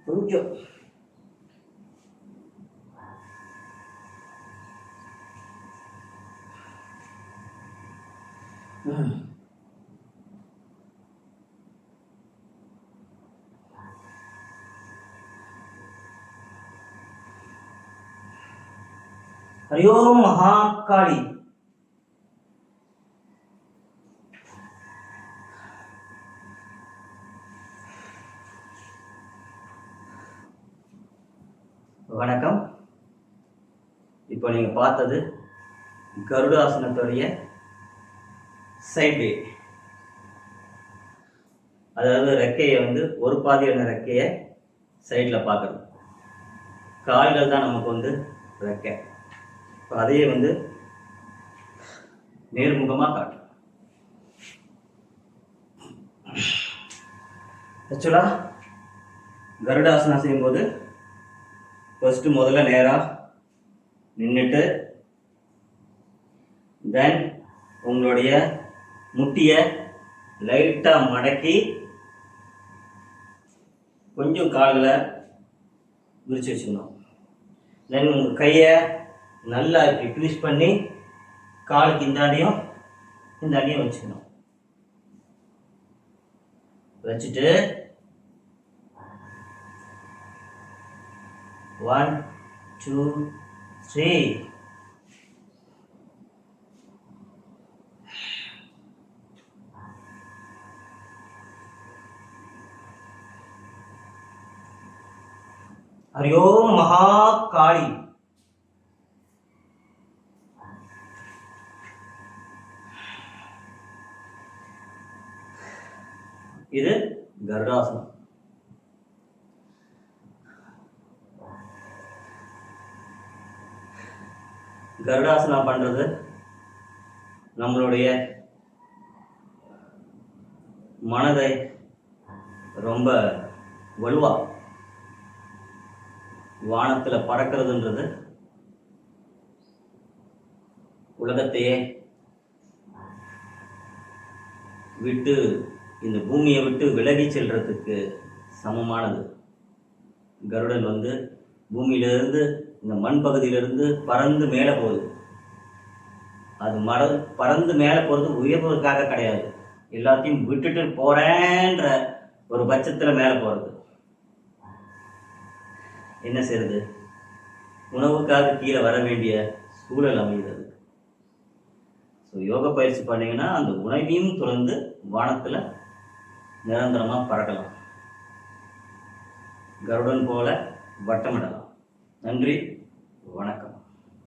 கொஞ்சம் हरि ओम महाकाली வணக்கம். இப்போ நீங்க பார்த்தது கருடாசனத்துடைய சைட் வே, அதாவது ரெக்கையை ஒரு பாதியான ரெக்கையை சைடில் பார்க்கணும். கால்கள் தான் நமக்கு ரெக்கை. இப்போ அதையே நேர்முகமாக காட்டும். ஆக்சுவலாக கருடாசனம் செய்யும்போது ஃபஸ்ட்டு முதல்ல நேராக நின்றுட்டு, தென் உங்களுடைய முட்டியை லைட்டாக மடக்கி கொஞ்சம் கால்களை விரித்து வச்சுக்கணும். தென் உங்கள் கையை நல்லா இப்படி ட்விஸ்ட் பண்ணி காலுக்கு இந்தாண்டியும் வச்சுக்கணும். வச்சுட்டு 1 2 3 हरि ओम महाकाली. இது கருடாசனம். கருடாசனம் பண்றது நம்மளுடைய மனதை ரொம்ப வலுவா வானத்தில் பறக்கிறதுன்றது உலகத்தையே விட்டு, இந்த பூமியை விட்டு விலகி செல்றதுக்கு சமமானது. கருடன் பூமியிலிருந்து, இந்த மண் பகுதியிலிருந்து பறந்து மேலே போகுது. அது பறந்து மேலே போகிறது உயர்வதற்காக கிடையாது, எல்லாத்தையும் விட்டுட்டு போறேன்ற ஒரு பட்சத்தில் மேலே போகிறது. என்ன செய்யறது? உணவுக்காக கீழே வர வேண்டிய சூழல் அமைகிறது. ஸோ யோக பயிற்சி பண்ணிங்கன்னா அந்த உணவையும் தொடர்ந்து வானத்தில் நிரந்தரமாக பறக்கலாம், கருடன் போல வட்டமிடலாம். நன்றி, வணக்கம்.